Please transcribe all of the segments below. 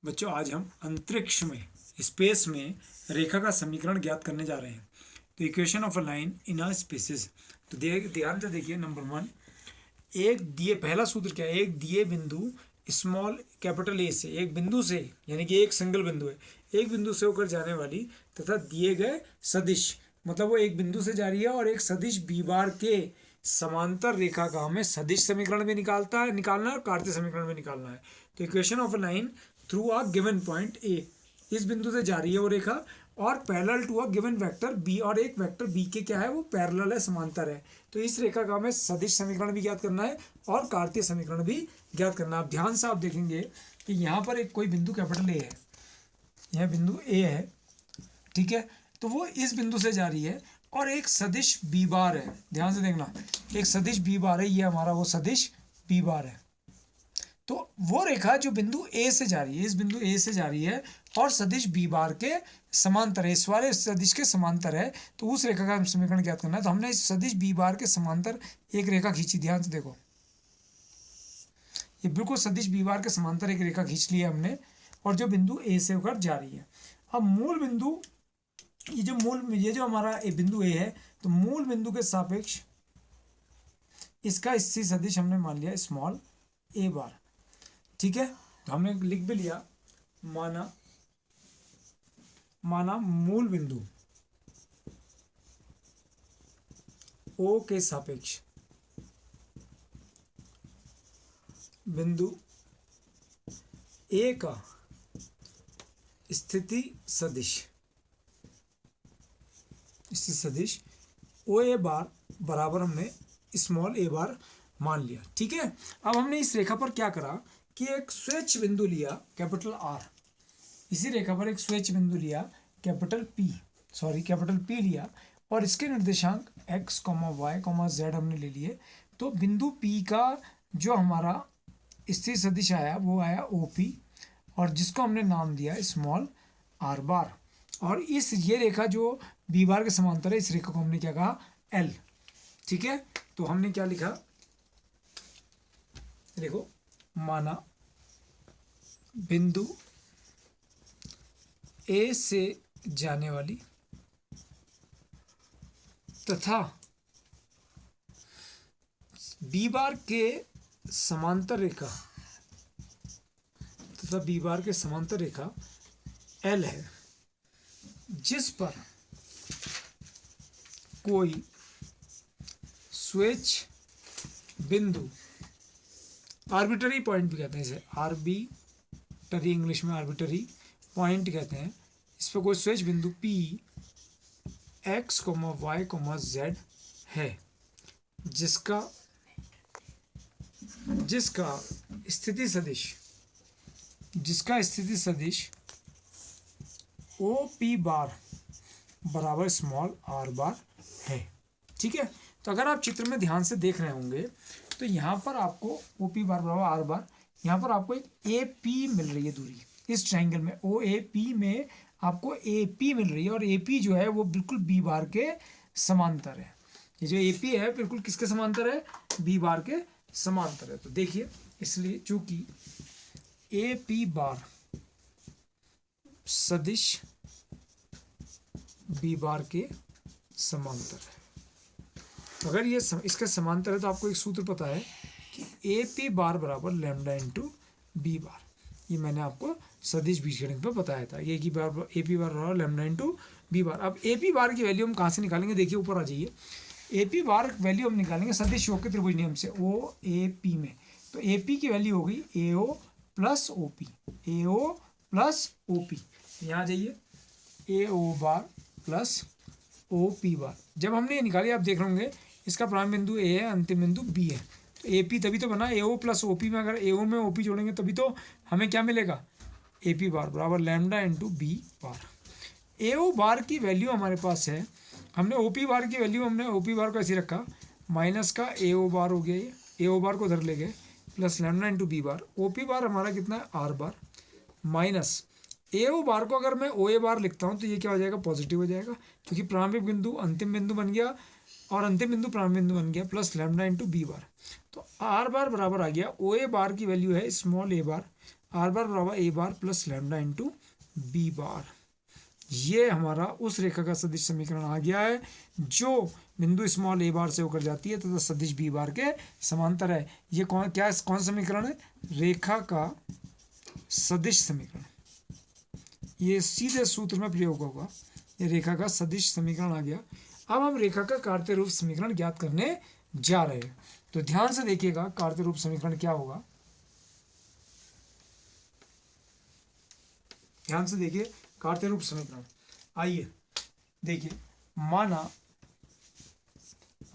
बच्चों आज हम अंतरिक्ष में स्पेस में रेखा का समीकरण ज्ञात करने जा रहे हैं। तो equation of a line in a spaces. तो ध्यान से देखिए, नंबर 1, एक दिए पहला सूत्र क्या है, एक दिए बिंदु स्मॉल कैपिटल ए से, एक बिंदु से यानी कि एक सिंगल बिंदु है, एक बिंदु से होकर जाने वाली तथा दिए गए सदिश, मतलब वो एक बिंदु से जा रही है और एक सदिश बी बार के समांतर रेखा का हमें सदिश समीकरण भी निकालना है और कार्तीय समीकरण भी निकालना है। तो equation of a line through a given point A, इस बिंदु से जा रही है वो रेखा और parallel to a given vector B, और एक वेक्टर बी के क्या है, वो पैरेलल है, समांतर है। तो इस रेखा का हमें सदिश समीकरण भी ज्ञात करना है और कार्तीय समीकरण भी ज्ञात करना है। आप ध्यान से आप देखेंगे कि यहाँ पर एक कोई बिंदु कैपिटल ए है, यह बिंदु ए है, ठीक है। तो वो इस बिंदु से जा रही है और एक सदिश बी बार है, ध्यान से देखना, एक सदिश बी बार है, ये हमारा वो सदिश बी बार है। तो वो रेखा जो बिंदु ए से जा रही है, इस बिंदु ए से जा रही है और सदिश बी बार के समांतर है, इस वाले सदिश के समांतर है, तो उस रेखा का समीकरण ज्ञात करना है। तो हमने इस सदिश बी बार के समांतर एक रेखा खींची, ध्यान से देखो, ये बिल्कुल सदिश बी बार के समांतर एक रेखा खींच ली है हमने, और जो बिंदु ए से होकर जा रही है। अब मूल बिंदु, ये जो हमारा बिंदु ए है, तो मूल बिंदु के सापेक्ष इसका स्थिर सदिश हमने मान लिया स्मॉल ए बार, ठीक है। तो हमने लिख भी लिया, माना मूल बिंदु ओ के सापेक्ष बिंदु ए का स्थिति सदिश ओ ए बार बराबर हमने स्मॉल ए बार मान लिया, ठीक है। अब हमने इस रेखा पर क्या करा कि एक स्वेच्छ बिंदु लिया कैपिटल आर, इसी रेखा पर एक स्वेच्छ बिंदु लिया कैपिटल पी लिया, और इसके निर्देशांक x, y, z हमने ले लिए। तो बिंदु P का जो हमारा स्थिर सदिश आया वो आया OP, और जिसको हमने नाम दिया स्मॉल r बार, और ये रेखा जो बी बार के समांतर है, इस रेखा को हमने क्या कहा, L, ठीक है। तो हमने क्या लिखा, देखो, माना बिंदु ए से जाने वाली तथा बी बार के समांतर रेखा एल है, जिस पर कोई स्वेच्छ बिंदु, आर्बिटरी पॉइंट भी कहते हैं इसे, आर्बिटरी इंग्लिश में आर्बिटरी पॉइंट कहते हैं, इस पर कोई स्वेच्छ बिंदु P x, y, z है, जिसका स्थिति सदिश OP बार बराबर स्मॉल r बार है, ठीक है। तो अगर आप चित्र में ध्यान से देख रहे होंगे तो यहाँ पर आपको OP बार बराबर r बार, यहाँ पर आपको एक AP मिल रही है दूरी, इस ट्रायंगल में OAP में आपको AP मिल रही है, और AP जो है वो बिल्कुल B बार के समांतर है। ये जो AP है बिल्कुल किसके समांतर है, B बार के समांतर है। तो देखिए, इसलिए चूंकि AP बार सदिश B बार के समांतर है, तो अगर ये इसका समांतर है तो आपको एक सूत्र पता है कि AP बार बराबर लैम्डा इंटू B बार, ये मैंने आपको सदिश बीजगणित पे बताया था, ये AP बार बराबर लैम्डा इंटू B बार। अब AP बार की वैल्यू हम कहाँ से निकालेंगे, देखिए ऊपर आ जाइए, AP बार वैल्यू हम निकालेंगे सदिश योग के त्रिभुज नियम से OAP में। तो AP की वैल्यू होगी AO प्लस OP, यहाँ जाइए, AO बार प्लस OP बार। जब हमने ये निकाली, आप देख रहे होंगे इसका प्रारंभ बिंदु A है, अंतिम बिंदु B है, तो AP तभी तो बना AO प्लस OP में, अगर AO में OP जोड़ेंगे तभी तो हमें क्या मिलेगा, AP बार बराबर लैम्डा इंटू B बार। AO बार की वैल्यू हमारे पास है, हमने OP बार की वैल्यू, हमने OP बार को ऐसे रखा, माइनस का AO बार हो गया, ये AO बार को उधर ले गए, प्लस लैम्डा इंटू B बार। OP बार हमारा कितना है, R बार, माइनस AO बार को अगर मैं OA बार लिखता हूँ तो ये क्या हो जाएगा, पॉजिटिव हो जाएगा, क्योंकि प्रारंभिक बिंदु अंतिम बिंदु बन गया और अंतिम बिंदु प्रारंभ बिंदु बन गया, प्लस लैम्डा इंटू B बार। तो R बार बराबर आ गया, OA बार की वैल्यू है small a bar, R bar बराबर A bar plus lambda into B bar. ये हमारा उस रेखा का सदिश समीकरण आ गया है जो बिंदु स्मॉल ए बार से होकर जाती है तथा सदिश बी बार के समांतर है। ये कौन समीकरण है? रेखा का सदिश समीकरण। ये सीधे सूत्र में प्रयोग होगा। ये रेखा का सदिश समीकरण आ गया। अब हम रेखा का कार्तीय रूप समीकरण ज्ञात करने जा रहे हैं। तो ध्यान से देखिएगा कार्तीय रूप समीकरण क्या होगा। ध्यान से देखिए कार्तीय रूप समीकरण। आइए देखिए, माना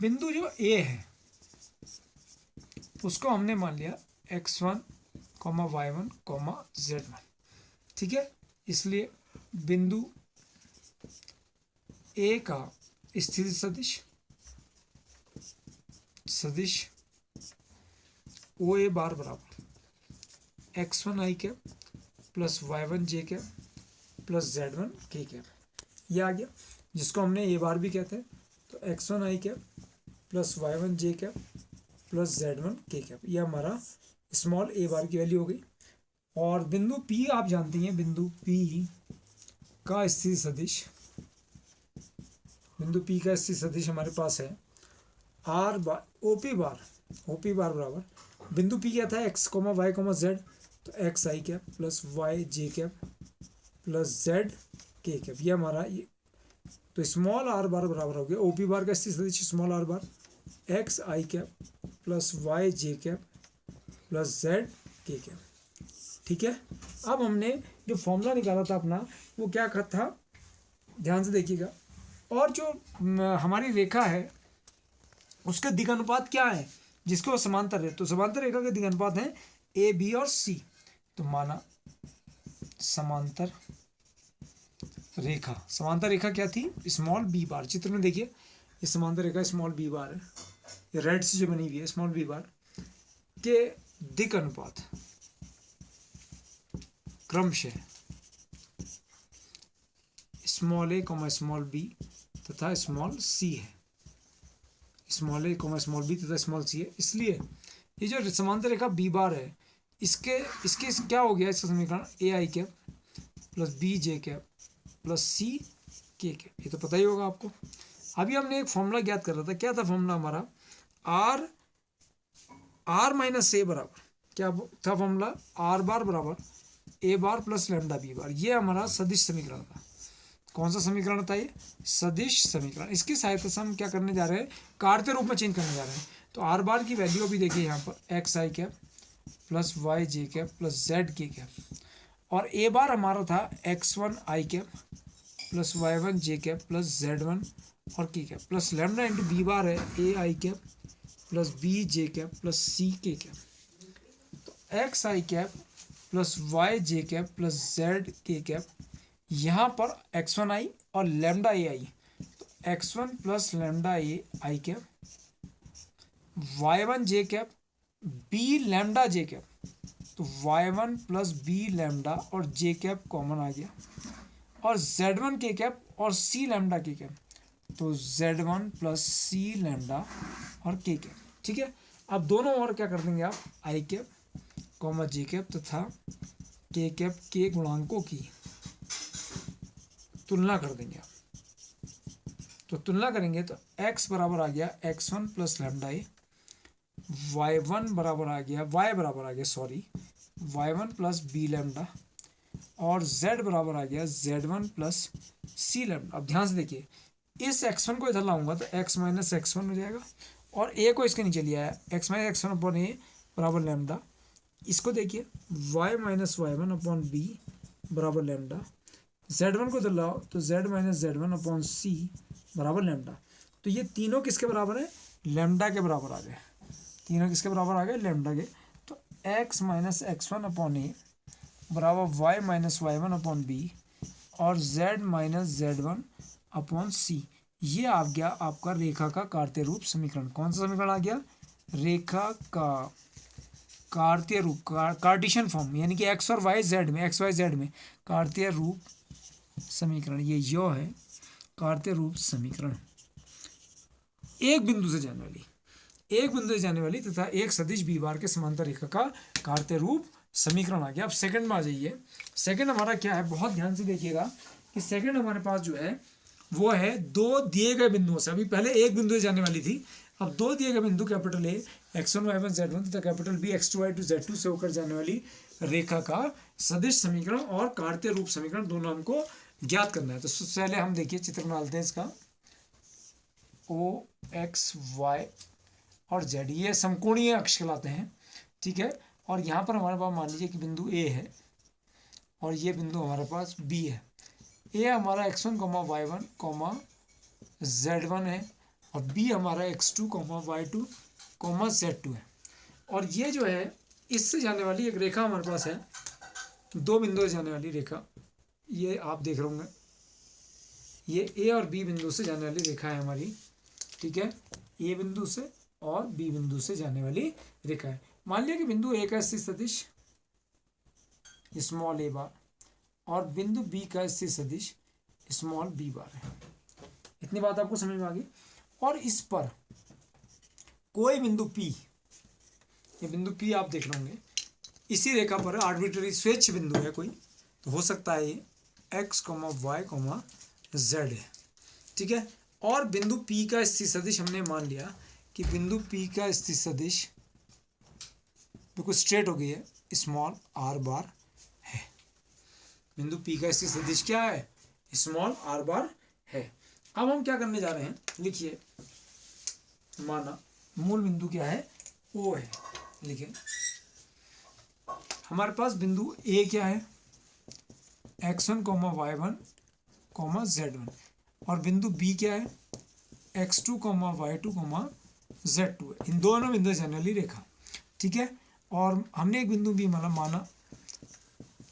बिंदु जो ए है उसको हमने मान लिया x1, y1, z1, ठीक है। इसलिए बिंदु ए का स्थिति सदिश ओ ए बार बराबर x1 i cap plus y1 j cap plus z1 k cap, ये आ गया, जिसको हमने ए बार भी कहते हैं। तो x1 i cap plus y1 j cap plus z1 k cap, ये हमारा स्मॉल ए बार की वैल्यू हो गई। और बिंदु P आप जानती हैं, बिंदु P का स्थिति सदिश, बिंदु P का स्थिति सदिश हमारे पास है आर बार OP बार बराबर बिंदु P क्या था? x, y, z, तो x i cap plus y j cap plus z k cap, ये हमारा ये। तो स्मॉल आर बार बराबर हो गया OP बार का स्थिति सदिश small are bar x i cap plus y j cap plus z k cap, ठीक है। अब हमने जो फॉर्मूला निकाला था अपना, वो क्या था? ध्यान से देखिएगा। और जो हमारी रेखा है उसके दिगानुपात क्या है जिसके वो समांतर है? तो समांतर रेखा के दिगानुपात हैं ए बी और सी। तो माना समांतर रेखा क्या थी? Small B bar. चित्र में देखिए, ये समांतर रेखा स्मॉल बी बार है, ये रेड से जो बनी हुई है स्मॉल बी बार के दिगानुपात क्रमशः स्मॉल ए स्मॉल बी तथा स्मॉल सी है। स्मॉल ए स्मॉल बी तथा स्मॉल सी है। इसलिए ये जो समांतर रेखा बी बार है, इसके क्या हो गया? इसका समीकरण A I cap plus B J cap plus C K cap, ये तो पता ही होगा आपको। अभी हमने एक फॉर्मूला ज्ञात कर रहा था, क्या था फॉर्मूला हमारा? आर माइनस ए बराबर, क्या था फॉर्मूला? आर बार बराबर A bar plus lambda B bar. ये हमारा सदिश समीकरण था। कौन सा समीकरण था ये? सदिश समीकरण। इसकी सहायता से हम क्या करने जा रहे हैं? कार्तीय रूप में चेंज करने जा रहे हैं। तो आर बार की वैल्यू भी देखिए यहाँ पर X I cap plus Y J cap plus Z K cap, और ए बार हमारा था x1 i cap plus y1 j cap plus z1 और k cap plus lambda into B bar है A I cap plus B J cap plus C K cap. तो X I cap plus Y J cap plus Z K cap, यहाँ पर x1 i और lambda A I, तो x1 plus lambda A I cap y1 j cap B lambda J cap, तो y1 plus B lambda और जे cap common आ गया, और z1 के cap और सी लैम्डा के कैप, तो z1 प्लस सी लैम्डा और के कैप, ठीक है। अब दोनों और क्या कर देंगे आप? आई कैप कॉमा जे कैप तथा के कैप के गुणांकों की तुलना कर देंगे आप। तो तुलना करेंगे तो x बराबर आ गया x1 प्लस लैम्डा ए, y1 बराबर आ गया y1 प्लस बी लैम्डा, और z बराबर आ गया z1 प्लस सी लैम्डा। अब ध्यान से देखिए, इस x1 को इधर लाऊंगा तो x माइनस x1 हो जाएगा, और a को इसके नीचे लिया है x minus x1 upon A बराबर लैम्डा। इसको देखिए y minus y1 upon B बराबर लैम्डा, z1 को इधर लाओ तो z माइनस z1 अपॉन सी बराबर लैम्डा। तो ये तीनों किसके बराबर है? लैम्डा के बराबर आ गए। तीनों किसके बराबर आ गए? लैम्डा के। तो x minus x1 upon A बराबर y minus y1 upon B और z minus z1 upon C, ये आ गया आपका रेखा का कार्तीय रूप समीकरण। कौन सा समीकरण आ गया? रेखा का कार्तीय रूप, कार्टेशियन फॉर्म, यानी कि x और y z में कार्तीय रूप समीकरण। ये यो है कार्तीय रूप समीकरण। एक बिंदु से जाने वाली तथा एक सदिश बी बार के समांतर रेखा का कार्तीय रूप समीकरण आ गया। अब सेकंड में आ जाइए। सेकंड हमारा क्या है, बहुत ध्यान से देखिएगा कि सेकंड हमारे पास जो है वो है दो दिए गए बिंदुओं से, अभी पहले एक बिंदु से जाने वाली थी, अब दो दिए गए बिंदु capital A x1 y1 z1 तथा capital B x2 y2 z2 से होकर जाने वाली रेखा का सदिश समीकरण और कार्तीय रूप समीकरण दोनों हमको ज्ञात करना है। तो सबसे पहले हम देखिए चित्र बनाते हैं इसका। o x y और z ये समकोणीय अक्ष कहलाते हैं, ठीक है। और यहाँ पर हमारे पास मान लीजिए कि बिंदु a है और ये बिंदु हमारे पास b है। a हमारा x1 y1 z1 है और b हमारा x2 y2 z2 है। और ये जो है इससे जाने वाली एक रेखा हमारे पास है, दो बिंदु से जाने वाली रेखा, ये आप देख रहे होंगे, ये a और b बिंदु से जाने वाली रेखा है हमारी, ठीक है। a बिंदु से और b बिंदु से जाने वाली रेखा है। मान लिया कि बिंदु a का स्थित सदिश स्मॉल a बार और बिंदु b का स्थित सदिश स्मॉल b बार है। इतनी बात आपको समझ में आ गई। और इस पर कोई बिंदु p, ये बिंदु p आप देख रहे होंगे, इसी रेखा पर आर्बिट्ररी स्वेच्छ बिंदु है कोई, तो हो सकता है ये x, y, z है, ठीक है। और बिंदु p का स्थित सदिश हमने मान लिया कि बिंदु p का स्थित सदिश बिल्कुल स्ट्रेट हो गई है, स्मॉल r बार है। बिंदु p का स्थित सदिश क्या है, स्मॉल r बार है। अब हम क्या करने जा रहे हैं, लिखिए, माना मूल बिंदु क्या है, o है, लिखिए। हमारे पास बिंदु a क्या है, x1 y1 z1 और बिंदु b क्या है, x2 y2 z2 है। इन दोनों बिंदु जाने वाली रेखा, ठीक है। और हमने एक बिंदु b माना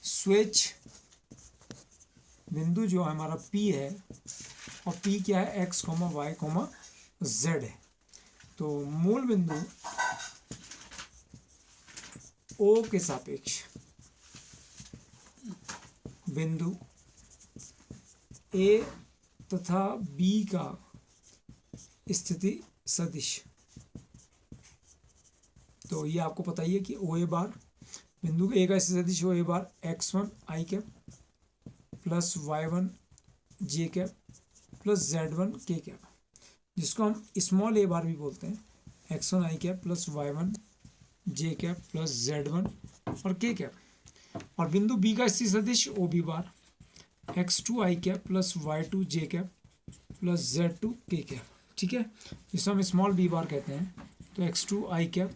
स्वेच्छ बिंदु जो हमारा p है और p क्या है, x, y, z है। तो मूल बिंदु o के सापेक्ष बिंदु a तथा b का स्थिति सदिश, तो ये आपको पता ही है कि o a बार, बिंदु a का स्थिति सदिश o a bar x1 i cap plus y1 j cap plus z1 k cap, जिसको हम स्मॉल a बार भी बोलते हैं, x1 i cap plus y1 j cap plus z1 और k कैप। और बिंदु b का स्थिति सदिश o b bar x2 i cap plus y2 j cap plus z2 k cap, ठीक है, जिसको हम स्मॉल b बार कहते हैं। तो x2 i cap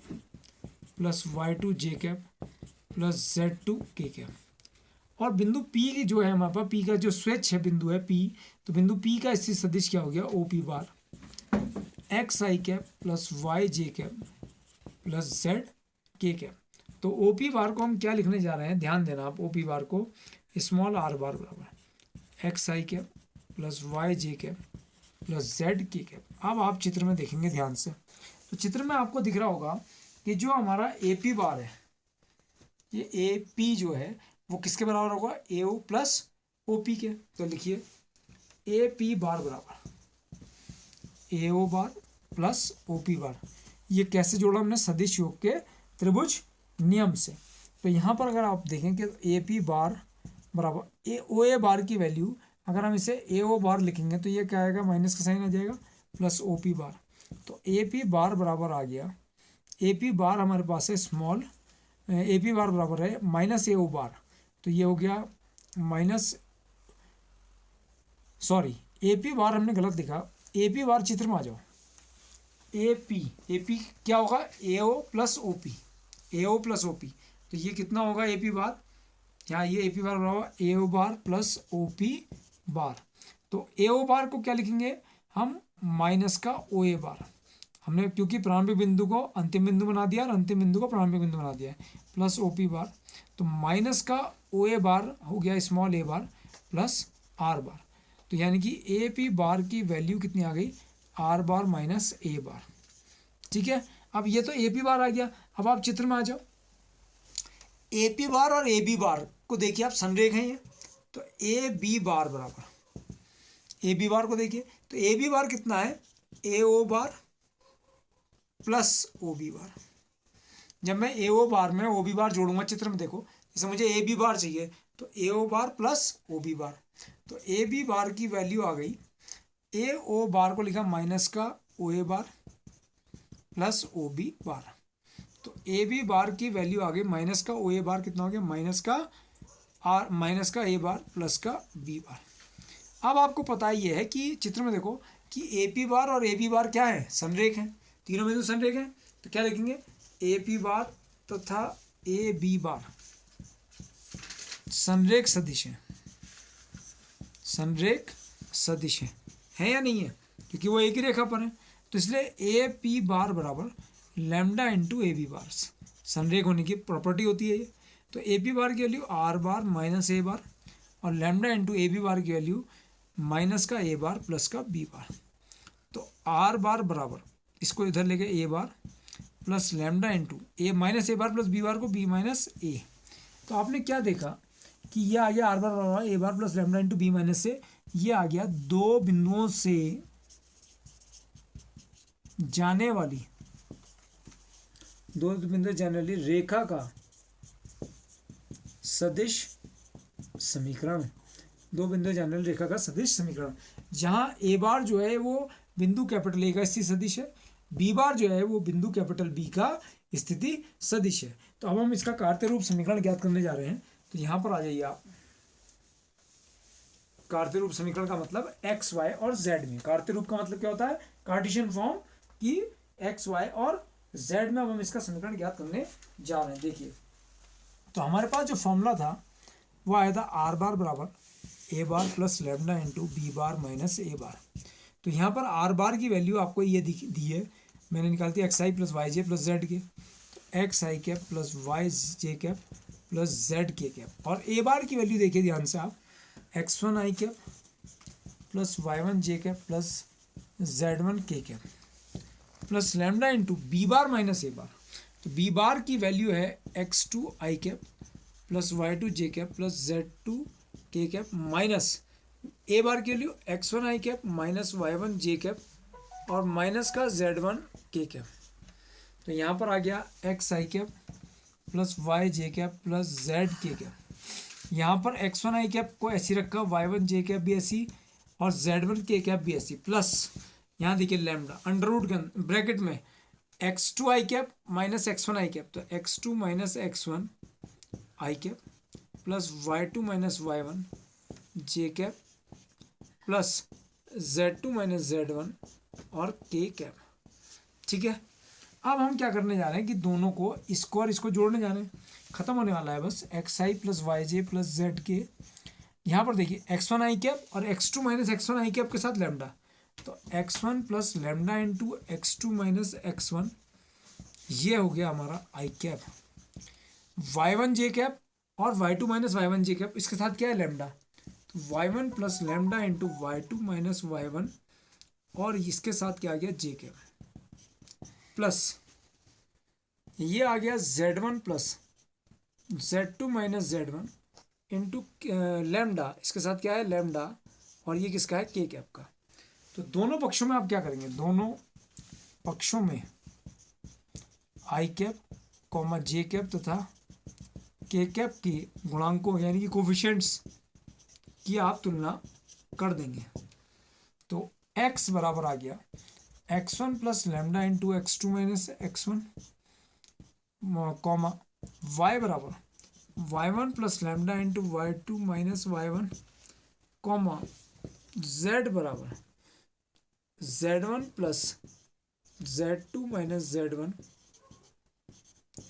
plus y2 j cap plus z2 k cap. और बिंदु p की जो है हमारे पास p का जो स्वेच्छ है बिंदु है p, तो बिंदु p का स्थित सदिश क्या हो गया, o p bar x i cap plus y j cap plus z k cap. तो o p बार को हम क्या लिखने जा रहे हैं, ध्यान देना आप, o p बार को स्मॉल r बार बराबर x i cap plus y j cap plus z k cap. अब आप चित्र में देखेंगे ध्यान से, तो चित्र में आपको दिख रहा होगा कि जो हमारा ए पी बार है, ये ए पी जो है वो किसके बराबर होगा, ए ओ प्लस ओ पी के। तो लिखिए ए पी बार बराबर ए ओ बार प्लस ओ पी बार। ये कैसे जोड़ा हमने, सदिश योग के त्रिभुज नियम से। तो यहाँ पर अगर आप देखें कि ए पी बार बराबर ए ओ ए बार की वैल्यू, अगर हम इसे ए ओ बार लिखेंगे तो ये क्या आएगा, माइनस का साइन आ जाएगा, प्लस ओ पी बार। तो ए पी बार बराबर आ गया, ए पी बार हमारे पास है स्मॉल, ए पी बार बराबर है माइनस ए ओ बार, तो ये हो गया माइनस, सॉरी ए पी बार हमने गलत लिखा, ए पी बार चित्र में आ जाओ, ए पी क्या होगा, ए ओ प्लस ओ पी, ए ओ प्लस ओ पी। तो ये कितना होगा ए पी बार, यहाँ ये ए पी बार बराबर ए ओ बार प्लस ओ पी बार। तो ए ओ बार को क्या लिखेंगे हम, माइनस का ओ ए बार, हमने क्योंकि प्रारंभिक बिंदु को अंतिम बिंदु बना दिया और अंतिम बिंदु को प्रारंभिक बिंदु बना दिया है, प्लस ओ पी बार। तो माइनस का ओ ए बार हो गया small A bar plus are बार। तो यानी कि ए पी बार की वैल्यू कितनी आ गई, आर बार माइनस ए बार, ठीक है। अब ये तो ए पी बार आ गया। अब आप चित्र में आ जाओ, ए पी बार और ए बी बार को देखिए आप, संरेख हैं ये। तो ए बी बार बराबर ए बी बार को देखिए, तो ए बी बार कितना है, ए ओ बार प्लस ओ बी बार। जब मैं ए ओ बार में ओ बी बार जोड़ूंगा, चित्र में देखो, जैसे मुझे ए बी बार चाहिए तो ए ओ बार प्लस ओ बी बार, तो ए बी बार की वैल्यू आ गई, ए ओ बार को लिखा माइनस का ओ ए bar plus O B bar, तो ए बी बार की वैल्यू आ गई माइनस का ओ ए बार, कितना हो गया माइनस का ए बार प्लस का बी बार। अब आपको पता ही है कि चित्र में देखो कि ए पी बार और ए बी बार क्या है, संरेख है, तीनों बिंदु संरेख है, तो क्या लिखेंगे ए पी बार तथा ए बी बार संरेख सदिश है, संरेख सदिश है या नहीं है, क्योंकि वो एक ही रेखा पर है, तो इसलिए ए पी बार बराबर lambda into A B bar, संरेख होने की प्रॉपर्टी होती है ये। तो ए पी बार की value R bar minus A bar और lambda into A B bar की वैल्यू माइनस का ए बार प्लस का बी बार, तो आर बार बराबर इसको इधर लेके ए bar plus lambda into A minus A bar plus B bar को बी माइनस ए। तो आपने क्या देखा कि ये आ गया आर बार बराबर A bar plus lambda into B minus से, ये आ गया दो बिंदुओं से जाने वाली रेखा का सदिश समीकरण, दो बिंदु जाने वाली रेखा का सदिश समीकरण, जहां ए बार जो है वो बिंदु कैपिटल ए का स्थिति सदिश है, बी बार जो है वो बिंदु कैपिटल बी का स्थिति सदिश है। तो अब हम इसका कार्तीय रूप समीकरण ज्ञात करने जा रहे हैं, तो यहां पर आ जाइए आप। कार्तीय रूप समीकरण का मतलब एक्स वाई और जेड में, कार्तीय रूप का मतलब क्या होता है, कार्टेशियन फॉर्म की एक्स वाई और जेड में। अब हम इसका समीकरण ज्ञात करने जा रहे हैं। देखिए, तो हमारे पास जो फॉर्मूला था वो आया था आर बार बराबर A bar plus lambda into B bar minus A bar. तो यहाँ पर आर बार की वैल्यू आपको ये दी है, मैंने निकालती है X I plus Y J plus Z K, तो X I cap plus Y J cap plus Z K cap, और ए बार की वैल्यू देखिए ध्यान से आप, X one I cap plus Y one J cap plus Z one K cap plus lambda into B bar minus A bar. तो B bar की value है X two I cap plus Y two J cap plus Z to के cap minus A bar की value x one I cap minus Y one J cap और minus का Z one K cap. तो यहाँ पर आ गया x I cap plus Y J cap plus Z K cap. यहाँ पर एक्स वन आई कैप को ऐसी रखा, वाई वन जे कैप भी ऐसी और जेड वन के कैप भी ऐसी, प्लस यहाँ देखिए लैम्डा अंडर रूट के ब्रैकेट में X two I cap minus X one I cap, तो X two minus X one I cap plus Y two minus Y one J cap plus Z two minus Z one और K cap. ठीक है, अब हम क्या करने जा रहे हैं कि दोनों को, इसको और इसको जोड़ने जा रहे हैं, खत्म होने वाला है बस, X I plus Y J plus Z के। यहाँ पर देखिए एक्स वन आई कैप और X two minus X one I cap के साथ लैम्डा, तो X one plus lambda into X two minus X one, ये हो गया हमारा I cap. Y one J cap और Y two minus Y one J cap, इसके साथ क्या है लैम्डा, तो Y one plus lambda into Y two minus Y one, और इसके साथ क्या आ गया जे कैप, प्लस ये आ गया Z one plus Z two minus Z one into lambda, इसके साथ क्या है लैम्डा, और ये किसका है के कैप का। तो दोनों पक्षों में आप क्या करेंगे, दोनों पक्षों में आई कैप कॉमा जे कैप तथा के कैप की गुणांकों यानी कि कोफिशिएंट्स की आप तुलना कर देंगे। तो x बराबर आ गया X one plus lambda into X two minus X one, comma Y बराबर Y one plus lambda into Y two minus Y one, comma Z बराबर Z one plus Z two minus Z one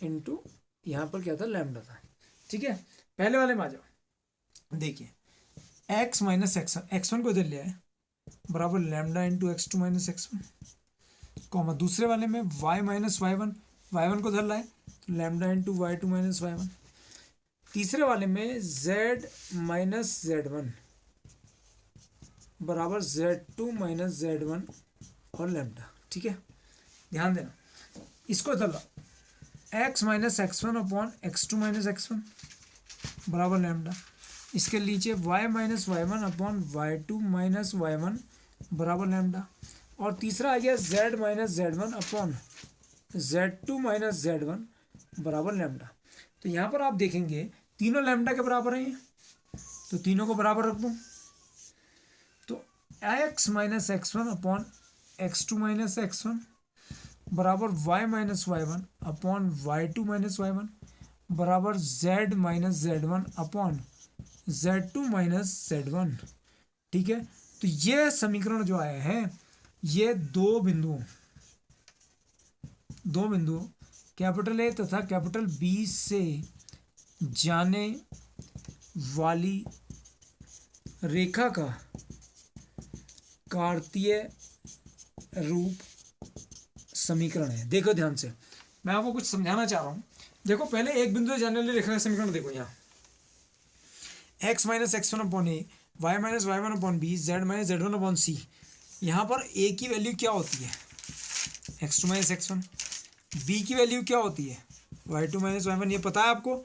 into यहाँ पर क्या था lambda था। ठीक है, पहले वाले में आ जाओ। देखिए x माइनस एक्स वन को इधर ले आए बराबर lambda into X two minus X one, comma दूसरे वाले में y माइनस वाई वन को इधर लाए lambda into Y two minus Y one, तीसरे वाले में z माइनस जेड वन बराबर Z two minus Z one और लैम्डा। ठीक है, ध्यान देना, इसको इधर लाओ x minus X one upon X two minus X one बराबर लैम्डा, इसके नीचे y minus Y one upon Y two minus Y one बराबर लैम्डा, और तीसरा आ गया z minus Z one upon Z two minus Z one बराबर lambda. तो यहाँ पर आप देखेंगे तीनों लैम्डा के बराबर हैं, तो तीनों को बराबर रख दूँ। तो x minus X one upon X two minus X one बराबर y minus Y one upon Y two minus Y one बराबर z minus Z one upon Z two minus Z one. ठीक है, तो ये समीकरण जो आया है ये दो बिंदुओं कैपिटल ए तथा कैपिटल बी से जाने वाली रेखा का कार्तीय रूप समीकरण है। देखो ध्यान से, मैं आपको कुछ समझाना चाह रहा हूं। देखो पहले एक बिंदु से जाने वाली रेखा का समीकरण देखो, यहाँ x minus X one upon A, Y minus Y one upon B, Z minus Z one upon C. यहाँ पर a की वैल्यू क्या होती है, X two minus X one. B की वैल्यू क्या होती है, Y two minus Y one, ये पता है आपको,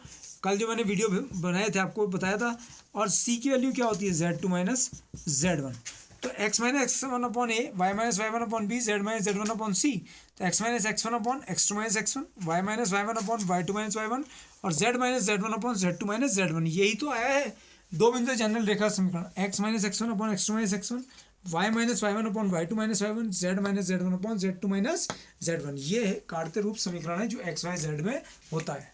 कल जो मैंने वीडियो बनाए थे आपको बताया था। और सी की वैल्यू क्या होती है, Z two minus Z one. तो X minus X one upon A, Y minus Y one upon B, Z minus Z one upon C. तो X minus X one upon X two minus X one, Y minus Y one upon Y two minus Y one और Z minus Z one upon Z two minus Z one. यही तो आया है दो बिंदु general रेखा समीकरण। X minus X one upon X two minus X one, Y minus Y one upon Y two minus Y one, Z minus Z one upon Z two minus Z one. ये है कार्तीय रूप समीकरण है जो x Y Z में होता है।